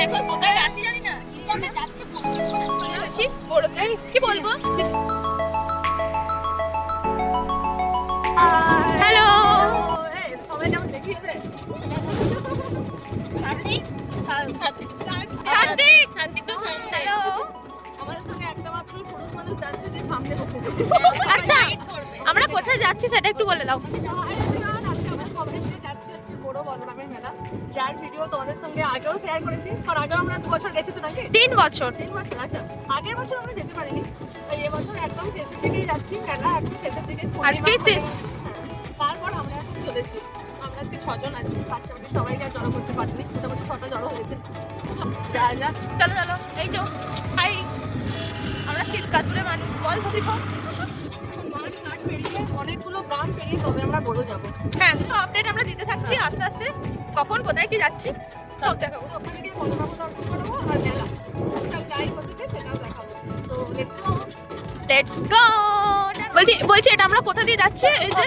এখন কোথায় আসি জানি না, কিন্তু আমরা যাচ্ছি বড়তে কি বলবো। হ্যালো, সবাই যেমন দেখিয়ে দে। সার্দিক তো সামনে। আমাদের সঙ্গে একটা মাত্র পুরুষ মানুষ যাচ্ছে, যে সামনে বসেছে। আচ্ছা আমরা কোথায় যাচ্ছি সেটা একটু বলে দাও। আজকে আমরা সবাই মিলে যাচ্ছি হচ্ছে বড় বলরামের মেলা, যার ভিডিও তোমাদের সঙ্গে আগেও শেয়ার করেছি। কারণ আগেও আমরা 2 বছর গেছি তো নাকি? 3 বছর। 3 বছর। আচ্ছা, আগের বছর আমরা যেতে পারিনি, তাই এবছর একদম শেষের দিকেই যাচ্ছি। মেলা একদম শেষের দিকে, আজকেই শেষ। তারপর আমরা এখন চলেছি। আমরা আজকে 6 জন আছি, বাচ্চা বাচ্চা সবাইকে আর জড়ো করতে পারিনি, মোটামুটি 6টা জড়ো হয়েছে। যা যা চলো চলো, এই যে হাই, আমরা শীতকাতুরে মানুষ। বল শিবম। মাঠ ঘাট পেরিয়ে অনেকগুলো গ্রাম পেরিয়ে তবে আমরা বড় যাবো। হ্যাঁ, তো আপডেট আমরা দিতে থাকছি আস্তে আস্তে, কখন কোথায় কি যাচ্ছি সব দেখাবো। ওখানে গিয়ে বলরাম দর্শন করবো আর মেলা টুকটাক যাই বসেছে সেটাও দেখাবো। তো লেটস গো। Let's go. বলছি এটা আমরা কোথা দিয়ে যাচ্ছি? এই যে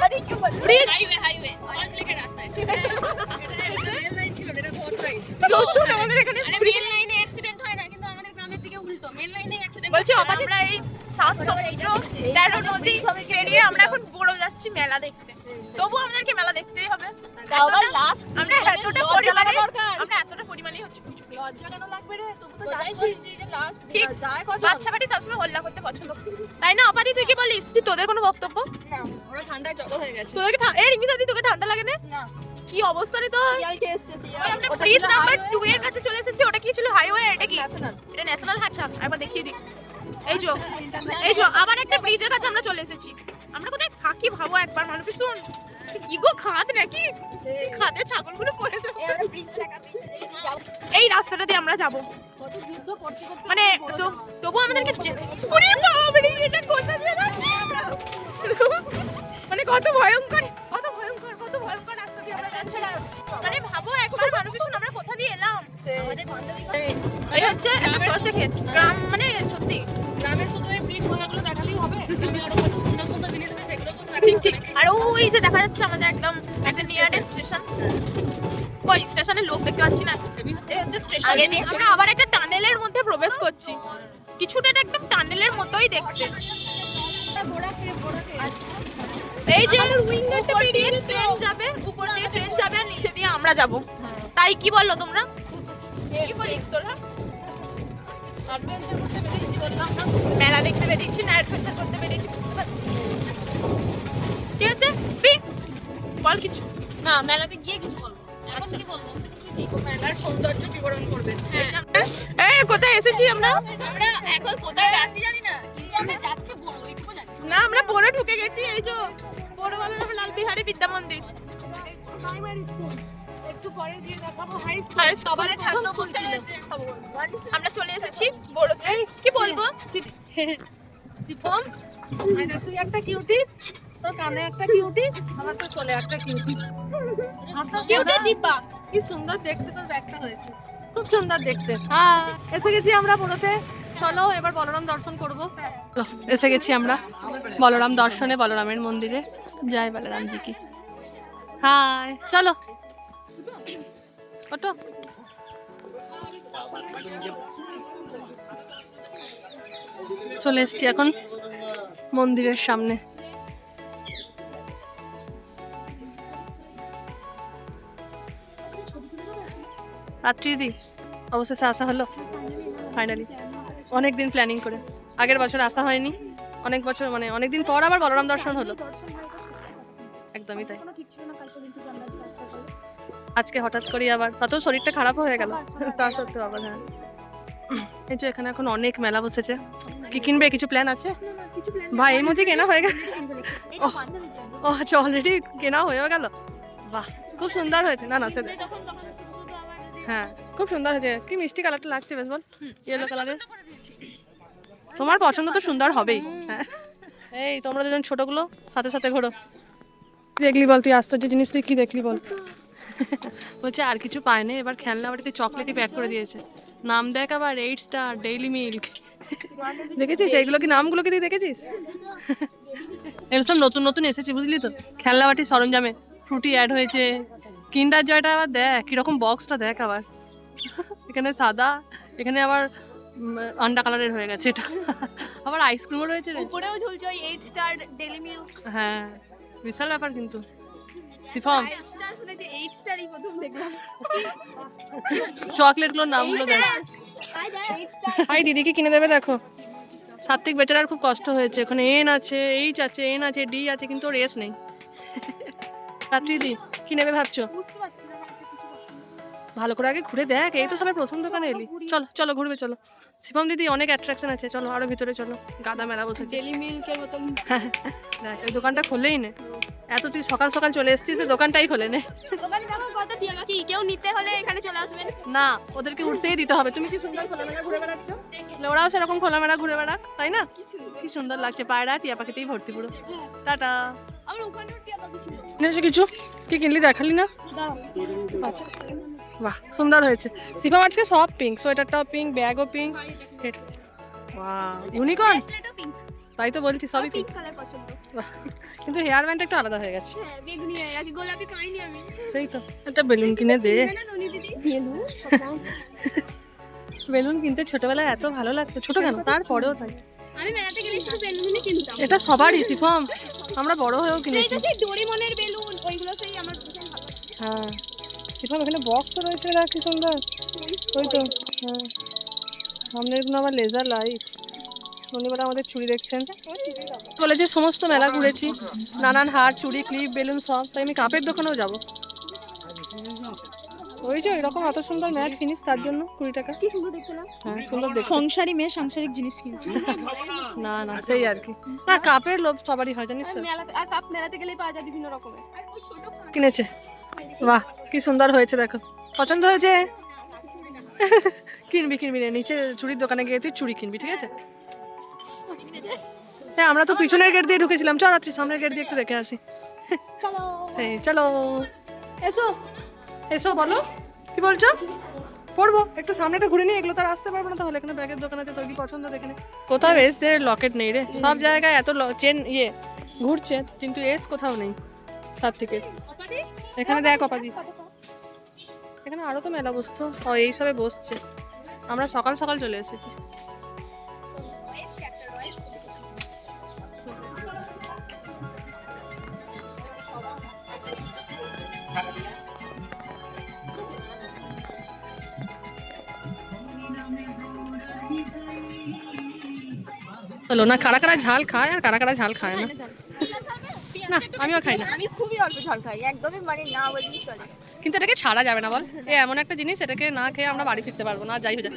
ব্রিজ। হাইওয়ে সল্টলেকের রাস্তায়। রেল লাইন ছিল, এটা কোন লাইন? নতুন আমাদের এখানে আরে মেন লাইনে অ্যাক্সিডেন্ট হয় না, কিন্তু আমাদের গ্রামের দিকে উল্টো, মেন লাইনে অ্যাক্সিডেন্ট। বলছি আমরা এই সাউথ সমুদ্র 13 নদী পেরিয়ে আমরা এখন বড় যাচ্ছি মেলা দেখতে। তবু আমাদেরকে মেলা দেখতেই হবে। তাও আবার লাস্ট আমরা এতটা পরিমাণে হচ্ছে কিছু লজ্জা কেন লাগবে রে? তুমি তো যাই যাচ্ছিস। বলছি যে লাস্ট ঠিক। যায় কত? বাচ্চা বাড়ি সবসময় হল্লা করতে পছন্দ করে। তাই না অপাদি, তুই কি বলিস? যে তোদের কোনো বক্তব্য? ওরা ঠান্ডায় জড়ো হয়ে গেছে। তোদেরকে এই রিমিসা দি, তোকে ঠান্ডা লাগে না? না। কি অবস্থা রে তো? শিয়ালকে এসছে, শিয়াল। আমরা ওটা ব্রিজ ছিল নাম্বার highway, 2 এর কাছে চলে এসেছি। ওটা কি ছিল, হাইওয়ে? এটা কি? national। এটা ন্যাশনাল। আচ্ছা একবার দেখিয়ে দিই। এই যে আবার একটা ব্রিজের কাছে আমরা চলে এসেছি। আমরা কোথায় থাকি ভাবো একবার, মানুষ শুন। কি গো, খাদ নাকি? খাদে ছাগলগুলো পড়ে যাবে। এই রাস্তাটা দিয়ে আমরা যাব, কত যুদ্ধ করতে করতে মানে তবু আমাদেরকে ওরে বাবারে, এটা কোথা দিয়ে যাচ্ছি আমরা? মানে কত ভয়ঙ্কর রাস্তা দিয়ে আমরা যাচ্ছি। মানে ভাবো একবার, মানুষ শুন, আমরা কোথা দিয়ে এলাম? এটা হচ্ছে একটা সরষে ক্ষেত গ্রাম, মানে সত্যি গ্রামের শুধু এই ব্রিজ ভাঙাগুলো দেখালেই হবে? গ্রামে আরো কত সুন্দর সুন্দর জিনিস আছে, সেগুলো তো ঠিক ঠিক। আর ওই যে দেখা যাচ্ছে আমাদের একদম একটা নিয়ারেস্ট স্টেশন। কই স্টেশনের লোক দেখতে পাচ্ছি না। এই হচ্ছে স্টেশন। আমরা আবার একটা টানেলের মধ্যে প্রবেশ করছি। কিছুটা এটা একদম টানেলের মতোই দেখতে। এই যে উইন্ডোটা পেরিয়ে ট্রেন যাবে, উপর দিয়ে ট্রেন যাবে আর নিচে দিয়ে আমরা যাব। তাই কি বললো তোমরা? কি বলিস তোরা? অ্যাডভেঞ্চার করতে বেরিয়েছি, বললাম না? মেলা দেখতে বেরিয়েছি না অ্যাডভেঞ্চার করতে বেরিয়েছি, বুঝতে পারছি। ঠিক আছে বি, বল কিছু। না, মেলাতে গিয়ে কিছু বলবো। এখন কি বলবো? মেলার সৌন্দর্য বিবরণ করবেন। এই কোথায় এসেছি আমরা? আমরা এখন কোথায় আসি জানি না, কিন্তু আমরা যাচ্ছি বড়, এইটুকু জানি। না, আমরা বড় ঢুকে গেছি। এই যে বড় বলরাম লাল বিহারী বিদ্যা মন্দির। প্রাইমারি স্কুল, একটু পরে দিয়ে দেখাবো হাই স্কুল। হাই স্কুলে সবাই ছাত্র বসে রয়েছে। আমরা চলে এসেছি বড়তে। কি বলবো? সিফম, এটা তুই একটা কিউটি, তোর কানে একটা কিউটি, আমার তো চলে একটা কিউটি। কিউটি ডিব্বা। কি সুন্দর দেখতে তোর ব্যাগটা হয়েছে, খুব সুন্দর দেখতে। হ্যাঁ, এসে গেছি আমরা বড়তে। চলো এবার বলরাম দর্শন করব। এসে গেছি আমরা বলরাম দর্শনে, বলরামের মন্দিরে। জয় বলরাম জি কি। হাই, চলো ওটো। চলে এসছি এখন মন্দিরের সামনে। রাত্রিদি অবশেষে আসা হলো ফাইনালি, অনেকদিন প্ল্যানিং করে। আগের বছর আসা হয়নি, অনেক বছর, মানে অনেকদিন পর আবার বলরাম দর্শন হলো। একদমই তাই। আজকে হঠাৎ করে আবার, তাতেও শরীরটা খারাপ হয়ে গেল, তা সত্ত্বেও আবার। হ্যাঁ, এই যে এখানে এখন অনেক মেলা বসেছে। কি কিনবে, কিছু প্ল্যান আছে? ভাই এর মধ্যে কেনা হয়ে গেল? ও আচ্ছা, অলরেডি কেনা হয়ে গেল। বাহ, খুব সুন্দর হয়েছে। না না সে, হ্যাঁ খুব সুন্দর হয়েছে। কি মিষ্টি কালারটা লাগছে, বেশ বল, ইয়েলো কালারের। তোমার পছন্দ তো সুন্দর হবেই। হ্যাঁ, এই তোমরা দুজন ছোটগুলো সাথে সাথে ঘোরো। দেখলি বল, তুই আশ্চর্য জিনিস তুই কি দেখলি বল? বলছে আর কিছু পায় না, এবার খেলনা বাড়িতে চকলেটই প্যাক করে দিয়েছে। নাম দেখ আবার 8 স্টার, ডেইলি মিল্ক। দেখেছিস এইগুলো? কি নামগুলো কি তুই দেখেছিস? এগুলো সব নতুন নতুন এসেছে, বুঝলি তো। খেলনা বাটির সরঞ্জামে ফ্রুটি অ্যাড হয়েছে। কিন্ডার জয়টা আবার দেখ কিরকম বক্সটা, দেখ আবার এখানে সাদা, এখানে আবার আন্ডা কালারের হয়ে গেছে এটা। আবার আইসক্রিমও রয়েছে রে। উপরেও ঝুলছে ওই 8 স্টার ডেলি মিল্ক। হ্যাঁ বিশাল ব্যাপার কিন্তু। সিফম 5 স্টার শুনেছি 8 স্টারই প্রথম দেখলাম। চকলেটগুলোর নামগুলো দেখ। 8 স্টার। ভাই দিদিকে কিনে দেবে দেখো। সাত্বিক বেচারার খুব কষ্ট হয়েছে, ওখানে এন আছে, এইচ আছে, এন আছে, ডি আছে, কিন্তু ওর এস নেই। রাত্রি দি কি নেবে ভাবছো? বুঝতে পারছি না আমাকে কিছু পছন্দ। ভালো করে আগে ঘুরে দেখ, এই তো সবাই প্রথম দোকানে এলি। চলো চলো ঘুরবে চলো। শিবম দিদি অনেক অ্যাট্রাকশন আছে, চলো আরো ভিতরে চলো। গাদা মেলা বসেছে। ডেলি মিল্কের মতন। দেখ ওই দোকানটা খুললেই নে। এত তুই সকাল সকাল চলে এসেছিস, দোকানটাই খোলে নে। দোকানে দেখো কত টিয়া পাখি, কেউ নিতে হলে এখানে চলে আসবেন। না ওদেরকে উঠতেই দিতে হবে। তুমি কি সুন্দর খোলামেলা ঘুরে বেড়াচ্ছ, ওরাও সেরকম খোলামেলা ঘুরে বেড়াক, তাই না? কি সুন্দর লাগছে, পায়রা টিয়া পাখিতেই ভর্তি পুরো। টাটা। আমার ওখানেও টিয়া পাখি ছিল। কিনেছো কিছু? কি কিনলি দেখালি না? দাঁড়াও। আচ্ছা বাহ সুন্দর হয়েছে। শিফাম আজকে সব পিঙ্ক, সোয়েটারটাও পিঙ্ক, ব্যাগও পিঙ্ক। ওয়াও ইউনিকর্ন, ব্রেসলেটও পিঙ্ক। তাই তো বলছি সবই পিঙ্ক পিঙ্ক। কালার পছন্দ। কিন্তু হেয়ার ব্যান্ডটা একটু আলাদা হয়ে গেছে। হ্যাঁ বেগুনি হয়ে গেছে, গোলাপি পাইনি আমি। সেই তো একটা বেলুন কিনে দে। কিনবে না ননি দিদি? বেলুন? বেলুন কিনতে ছোটবেলায় এত ভালো লাগতো, ছোট কেন তারপরেও তাই। আমি মেলাতে গেলে শুধু বেলুনই কিনতাম। এটা সবারই শিফাম, আমরা বড় হয়েও এই কিনেছি। তো সেই ডোরেমনের বেলুন, ওইগুলো সেই আমার ভীষণ ভালো লাগে। হ্যাঁ শিফাম এখানে বক্সও রয়েছে, দেখ কি সুন্দর। ওই তো হ্যাঁ, সামনের গুলো আবার লেজার লাইট। শনিবার আমাদের চুড়ি দেখছেন। কলেজের সমস্ত মেলা ঘুরেছি, নানান হার, চুড়ি, ক্লিপ, বেলুন সব। তাই আমি কাপের দোকানেও যাব। ওই যে এরকম এত সুন্দর ম্যাট ফিনিশ, তার জন্য 20 টাকা। কি সুন্দর দেখতে না? হ্যাঁ সুন্দর দেখতে। সংসারী মেয়ে সাংসারিক জিনিস কিনছে। না না সেই আর কি, না কাপের লোভ সবারই হয় জানিস তো। মেলাতে আর কাপ মেলাতে গেলেই পাওয়া যায় বিভিন্ন রকমের। আর ওই ছোট কিনেছে, বাহ কি সুন্দর হয়েছে দেখো। পছন্দ হয়েছে? কিনবি কিনবি না, নিচে চুড়ির দোকানে গিয়ে তুই চুড়ি কিনবি, ঠিক আছে? হ্যাঁ আমরা তো পিছনের গেট দিয়ে ঢুকেছিলাম, চল রাত্রি সামনের গেট দিয়ে একটু দেখে আসি। চলো সেই চলো এসো। এসো বলো কি বলছো? পড়বো একটু সামনেটা ঘুরে নিই, এগুলো তো আর আসতে পারবো না। তাহলে এখানে ব্যাগের দোকান আছে, তোর কি পছন্দ দেখে নে। কোথাও এসদের লকেট নেই রে, সব জায়গায় এত চেন ইয়ে ঘুরছে, কিন্তু এস কোথাও নেই। তার থেকে এখানে দেখ অপাদি, এখানে আরো তো মেলা বসতো, ও এই সবে বসছে। আমরা সকাল সকাল চলে এসেছি। চলো না, কারা কারা ঝাল খায় আর কারা কারা ঝাল খায় না। না আমিও খাই না, আমি খুবই অল্প ঝাল খাই, একদমই মানে না বললেই চলে। কিন্তু এটাকে ছাড়া যাবে না বল। এ এমন একটা জিনিস, এটাকে না খেয়ে আমরা বাড়ি ফিরতে পারবো না, যাই হয়ে যায়।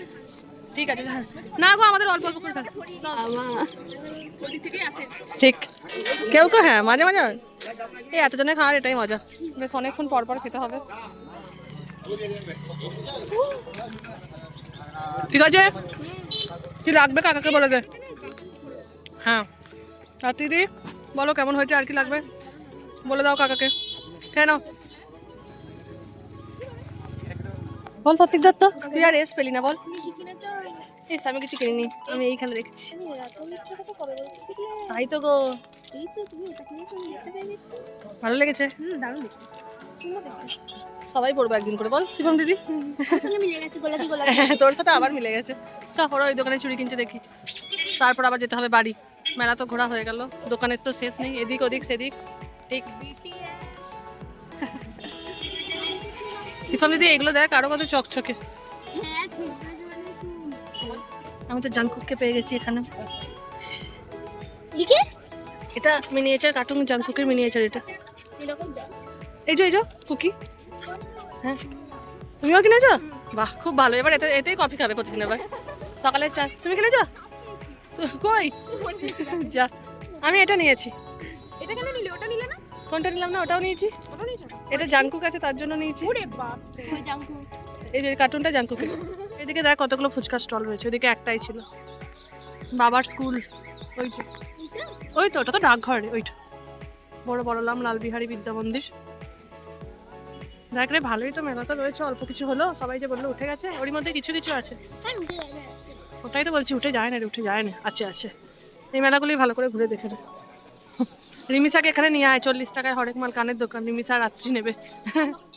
ঠিক আছে না গো, আমাদের অল্প অল্প করে খাই। ঠিক কেউ কেউ হ্যাঁ মাঝে মাঝে এই এতজনে খাওয়ার এটাই মজা, বেশ অনেকক্ষণ পর পর খেতে হবে। ঠিক আছে কি লাগবে কাকাকে বলে দে। হ্যাঁ আর দিদি বলো কেমন হয়েছে, আর কি লাগবে বলে দাও কাকাকে। কেন বল সত্যি দত্ত, তুই আর এস পেলি না বল। এস আমি কিছু কিনিনি, আমি এইখানে দেখছি। তাই তো গো, ভালো লেগেছে। দারুণ দেখতে, সুন্দর দেখতে। সবাই পড়বো একদিন করে বল শিবম দিদি। ওর সঙ্গে মিলে গেছে, গোলাপি গোলাপি। তোর সাথে আবার মিলে গেছে। চ ওরা ওই দোকানে চুড়ি কিনতে দেখি, তারপর আবার যেতে হবে বাড়ি। মেলা তো ঘোরা হয়ে গেল, দোকানের তো শেষ নেই, এদিক ওদিক সেদিক। ঠিক শিফাম দিদি এগুলো দেখ আরো কত চকচকে। হ্যাঁ ঠিক আছে। আমি তো জাংকুককে পেয়ে গেছি এখানে। লিখে এটা মিনিয়েচার কার্টুন, জাংকুকের মিনিয়েচার এটা। এরকম এই যে কুকি। হ্যাঁ তুমিও কিনেছো? বাহ খুব ভালো, এবার এতেই কফি খাবে প্রতিদিন। এবার সকালে চা তুমি কিনেছো? কই যা, আমি এটা নিয়েছি। এটা কেন নিলে? ওটা নিলে না? কোনটা নিলাম না, ওটাও নিয়েছি। ওটা নিয়েছো? এটা জাংকুক আছে তার জন্য নিয়েছি। ওরে বাপ রে, ওই জাঙ্কু। এই যে কার্টুনটা জাংকুকের। এদিকে দেখ কতগুলো ফুচকা স্টল রয়েছে, ওদিকে একটাই ছিল বাবার স্কুল। ওই যে ওই তো ওটা তো ডাকঘর, ওইটা বড় বড়লাম লালবিহারী বিদ্যা মন্দির। দেখ রে ভালোই তো মেলা তো রয়েছে, অল্প কিছু হলো। সবাই যে বললো উঠে গেছে, ওর মধ্যে কিছু কিছু আছে। ওটাই তো বলছি, উঠে যায় না রে, উঠে যায় না, আছে আছে। এই মেলাগুলি ভালো করে ঘুরে দেখে রে। রিমিসাকে এখানে নিয়ে আয়, 40 টাকায় হরেক মাল কানের দোকান। রিমিসা রাত্রি নেবে।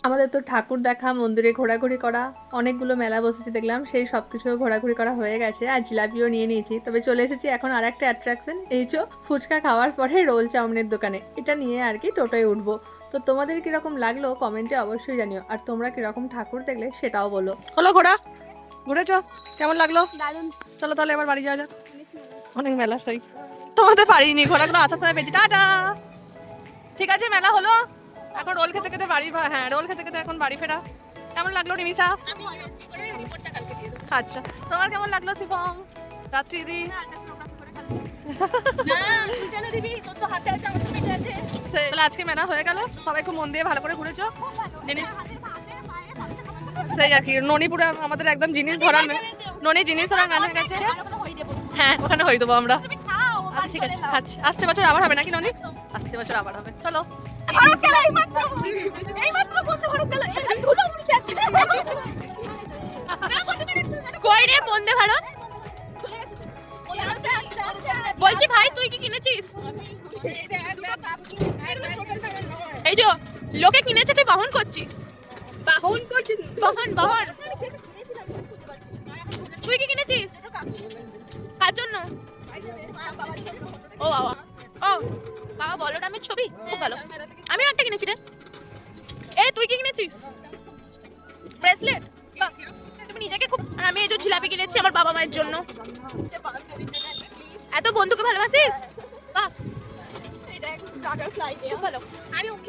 আমাদের তো ঠাকুর দেখা, মন্দিরে ঘোরাঘুরি করা, অনেকগুলো মেলা বসেছে দেখলাম, সেই সব কিছু ঘোরাঘুরি করা হয়ে গেছে। আর জিলাপিও নিয়ে নিয়েছি। তবে চলে এসেছি এখন আর একটা অ্যাট্রাকশন, এই যে ফুচকা খাওয়ার পরে রোল চাউমিনের দোকানে। এটা নিয়ে আর কি টোটোয় উঠবো। তো তোমাদের কিরকম লাগলো কমেন্টে অবশ্যই জানিও। আর তোমরা কিরকম ঠাকুর দেখলে সেটাও বলো। হলো ঘোরা, ঘুরেছো? কেমন লাগলো? দারুণ। চলো তাহলে এবার বাড়ি যাওয়া যাক। অনেক মেলা সেই তোমাদের পারিনি, ঘোরাগুলো আসার সময় বেশি। টাটা। ঠিক আছে, মেলা হলো, এখন রোল খেতে খেতে বাড়ি, হ্যাঁ রোল খেতে খেতে এখন বাড়ি ফেরা। কেমন লাগলো রিমিসা? আমি এসছি করে রিপোর্টটা কালকে দিয়ে দেবো। আচ্ছা, তোমার কেমন লাগলো শিবম? রাত্রি দি না তুই কেন দিবি? তোর তো হাতে আছে, আমার তো পেটে আছে। তাহলে আজকে মেলা হয়ে গেল, সবাই খুব মন দিয়ে ভালো করে ঘুরেছো। জিনিস সেই আর কি, ননিপুরে আমাদের একদম জিনিস ধরার ননি জিনিস ধরার ম্যান হয়ে গেছে। হ্যাঁ ওখানে হয়ে দেবো আমরা। আচ্ছা, ঠিক আছে, আচ্ছা আসছে বছর আবার হবে নাকি ননি? আসছে বছর আবার হবে। চলো। ভারত গেল এইমাত্র বন্ধু ভারত গেল। এই ধুলো উড়ে যাচ্ছে। কই রে বন্দে ভারত? চলে গেছে। বলছি ভাই তুই কি কিনেছিস? এই যে লোকে কিনেছে তুই বাহন করছিস। বাহন করছিস? বাহন বাহন। তুই কি কিনেছিস? কার জন্য? ও বাবা, ও বাবা বলো আমি ছবি খুব ভালো। আমি একটা কিনেছি রে। এ তুই কি কিনেছিস? ব্রেসলেট। তুমি নিজেকে খুব, আর আমি এই যে জিলাপি কিনেছি আমার বাবা মায়ের জন্য। এত বন্ধুকে ভালোবাসিস? বাহ, খুব ভালো।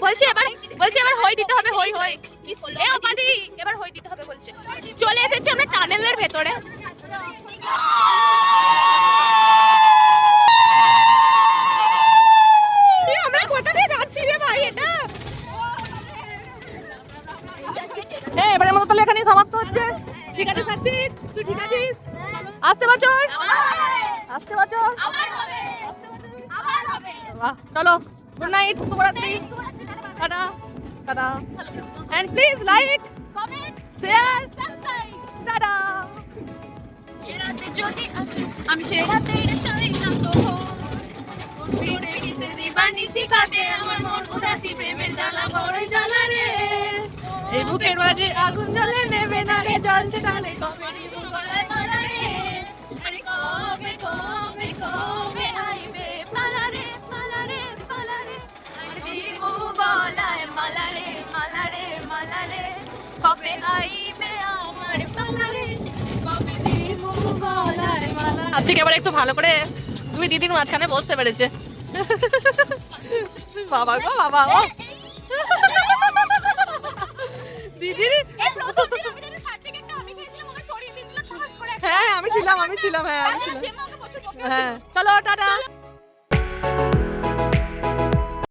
বলছি এবার হই দিতে হবে, হই হই। এ অপাদি এবার হই দিতে হবে বলছে। চলে এসেছি আমরা টানেলের ভেতরে। আমরা কোথা দিয়ে যাচ্ছি রে ভাই? এটা এবারের মতো তাহলে এখানেই সমাপ্ত হচ্ছে। ঠিক আছে সার্থিক, তুই ঠিক আছিস? আসছে বছর, আসছে বছর। বাহ, চলো গুড নাইট, শুভরাত্রি, tata tata. And please like, comment, share, subscribe. Tata. এরাতে যদি আসে আমি সে রাতে চাই না তো পিড়িতে দিবানি শিখাতে আমার মন উদাসী প্রেমের জ্বালা বড়ই জ্বালা রে। এই বুকের মাঝে আগুন জ্বলে নেবে না রে, জ্বলছে তাহলে কবে নিবু গলায় মালা রে। আরে কবে কবে কবে আইবে মালা রে মালা রে মালা রে। আরে নিবু গলায় মালা রে মালা রে মালা রে। কবে আইবে আমার মালা রে, কবে নিবু গলায় মালা রে। আজকে এবার একটু ভালো করে দুই দিদির মাঝখানে বসতে পেরেছে। বাবা গো বাবা, ও দিদির। এই প্রথম দিন আমি জানি সার্টিফিকেটটা আমি খেয়েছিলাম, ওকে ছড়িয়ে দিয়েছিল ঠাস করে। হ্যাঁ আমি ছিলাম, হ্যাঁ আমি ছিলাম। যে মা ওকে বছর বকে হ্যাঁ চলো টাটা।